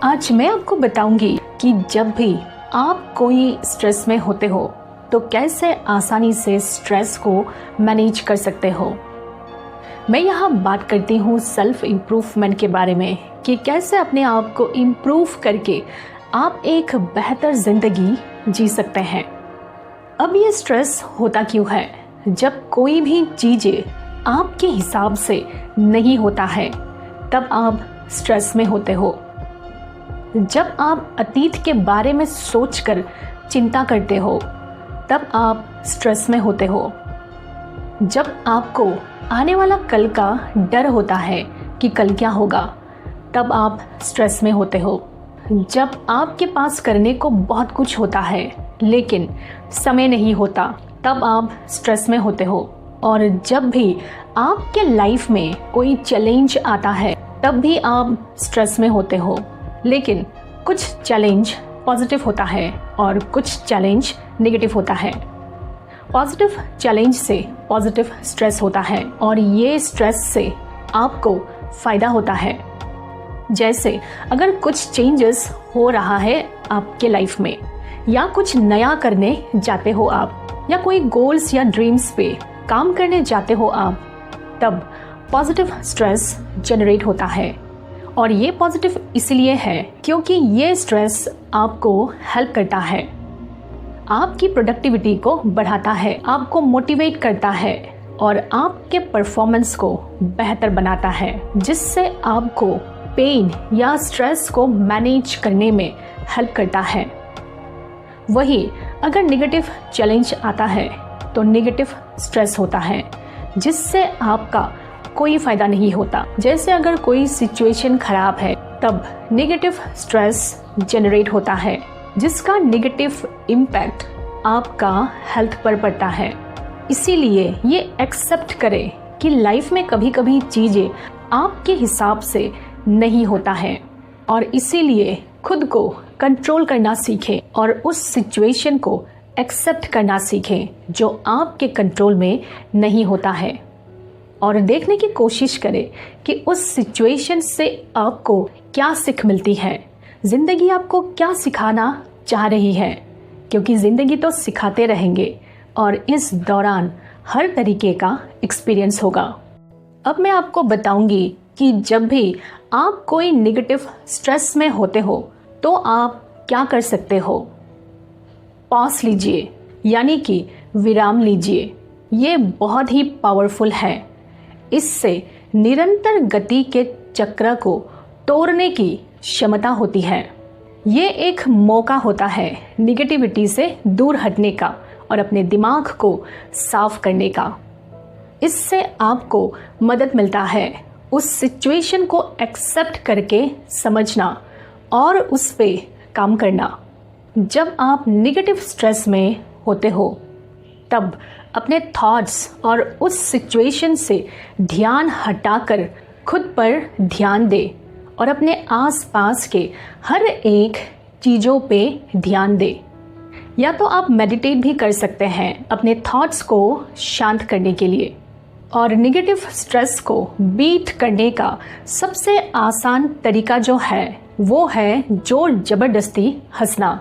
आज मैं आपको बताऊंगी कि जब भी आप कोई स्ट्रेस में होते हो तो कैसे आसानी से स्ट्रेस को मैनेज कर सकते हो। मैं यहाँ बात करती हूँ सेल्फ इम्प्रूवमेंट के बारे में कि कैसे अपने आप को इम्प्रूव करके आप एक बेहतर ज़िंदगी जी सकते हैं। अब ये स्ट्रेस होता क्यों है? जब कोई भी चीज़ें आपके हिसाब से नहीं होता है तब आप स्ट्रेस में होते हो। जब आप अतीत के बारे में सोचकर चिंता करते हो तब आप स्ट्रेस में होते हो। जब आपको आने वाला कल का डर होता है कि कल क्या होगा तब आप स्ट्रेस में होते हो। जब आपके पास करने को बहुत कुछ होता है लेकिन समय नहीं होता तब आप स्ट्रेस में होते हो। और जब भी आपके लाइफ में कोई चैलेंज आता है तब भी आप स्ट्रेस में होते हो। लेकिन कुछ चैलेंज पॉजिटिव होता है और कुछ चैलेंज नेगेटिव होता है। पॉजिटिव चैलेंज से पॉजिटिव स्ट्रेस होता है और ये स्ट्रेस से आपको फ़ायदा होता है। जैसे अगर कुछ चेंजेस हो रहा है आपके लाइफ में या कुछ नया करने जाते हो आप या कोई गोल्स या ड्रीम्स पे काम करने जाते हो आप, तब पॉजिटिव स्ट्रेस जनरेट होता है। और ये पॉजिटिव इसलिए है क्योंकि ये स्ट्रेस आपको हेल्प करता है, आपकी प्रोडक्टिविटी को बढ़ाता है, आपको मोटिवेट करता है और आपके परफॉर्मेंस को बेहतर बनाता है, जिससे आपको पेन या स्ट्रेस को मैनेज करने में हेल्प करता है। वही अगर नेगेटिव चैलेंज आता है तो नेगेटिव स्ट्रेस होता है जिससे आपका कोई फ़ायदा नहीं होता। जैसे अगर कोई सिचुएशन खराब है तब नेगेटिव स्ट्रेस जनरेट होता है जिसका नेगेटिव इम्पैक्ट आपका हेल्थ पर पड़ता है। इसीलिए ये एक्सेप्ट करें कि लाइफ में कभी कभी चीज़ें आपके हिसाब से नहीं होता है और इसीलिए खुद को कंट्रोल करना सीखें और उस सिचुएशन को एक्सेप्ट करना सीखें जो आपके कंट्रोल में नहीं होता है। और देखने की कोशिश करें कि उस सिचुएशन से आपको क्या सीख मिलती है, ज़िंदगी आपको क्या सिखाना चाह रही है, क्योंकि ज़िंदगी तो सिखाते रहेंगे और इस दौरान हर तरीके का एक्सपीरियंस होगा। अब मैं आपको बताऊंगी कि जब भी आप कोई नेगेटिव स्ट्रेस में होते हो तो आप क्या कर सकते हो। पॉज लीजिए, यानी कि विराम लीजिए। ये बहुत ही पावरफुल है। इससे निरंतर गति के चक्र को तोड़ने की क्षमता होती है। ये एक मौका होता है निगेटिविटी से दूर हटने का और अपने दिमाग को साफ करने का। इससे आपको मदद मिलता है उस सिचुएशन को एक्सेप्ट करके समझना और उस पे काम करना। जब आप नेगेटिव स्ट्रेस में होते हो तब अपने थॉट्स और उस सिचुएशन से ध्यान हटाकर खुद पर ध्यान दें और अपने आसपास के हर एक चीज़ों पे ध्यान दें। या तो आप मेडिटेट भी कर सकते हैं अपने थॉट्स को शांत करने के लिए। और नेगेटिव स्ट्रेस को बीट करने का सबसे आसान तरीका जो है वो है जोर ज़बरदस्ती हंसना।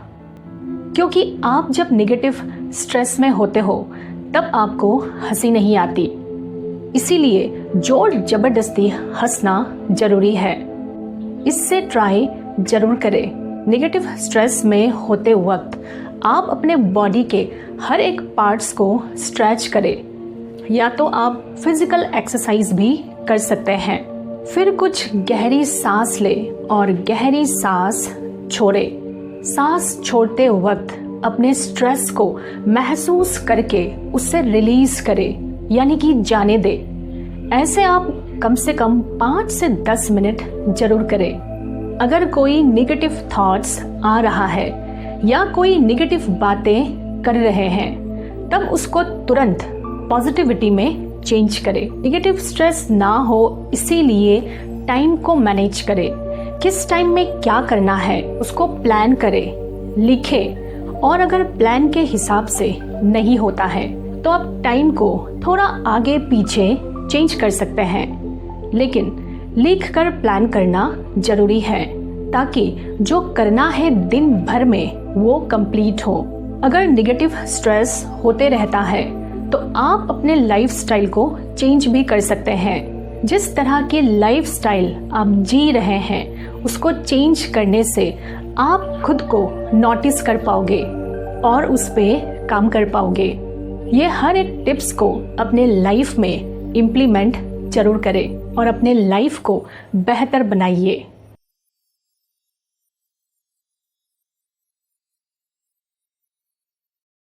क्योंकि आप जब नेगेटिव स्ट्रेस में होते हो तब आपको हंसी नहीं आती, इसीलिए जोर ज़बरदस्ती हंसना जरूरी है। इससे ट्राई जरूर करें। नेगेटिव स्ट्रेस में होते वक्त आप अपने बॉडी के हर एक पार्ट्स को स्ट्रेच करें या तो आप फिजिकल एक्सरसाइज भी कर सकते हैं। फिर कुछ गहरी सांस ले और गहरी सांस छोड़े। सांस छोड़ते वक्त अपने स्ट्रेस को महसूस करके उसे रिलीज करें, यानी कि जाने दे। ऐसे आप कम से कम 5 से 10 मिनट जरूर करें। अगर कोई नेगेटिव थॉट्स आ रहा है या कोई नेगेटिव बातें कर रहे हैं तब उसको तुरंत पॉजिटिविटी में चेंज करें। नेगेटिव स्ट्रेस ना हो इसीलिए टाइम को मैनेज करें। किस टाइम में क्या करना है उसको प्लान करें, लिखें। और अगर प्लान के हिसाब से नहीं होता है तो आप टाइम को थोड़ा आगे पीछे चेंज कर सकते हैं, लेकिन लिख कर प्लान करना जरूरी है। ताकि जो करना है दिन भर में वो कंप्लीट हो। अगर नेगेटिव स्ट्रेस होते रहता है तो आप अपने लाइफस्टाइल को चेंज भी कर सकते हैं। जिस तरह की लाइफस्टाइल आप जी रहे हैं उसको चेंज करने से आप खुद को नोटिस कर पाओगे और उस पे काम कर पाओगे। ये हर एक टिप्स को अपने लाइफ में इम्प्लीमेंट जरूर करें और अपने लाइफ को बेहतर बनाइए।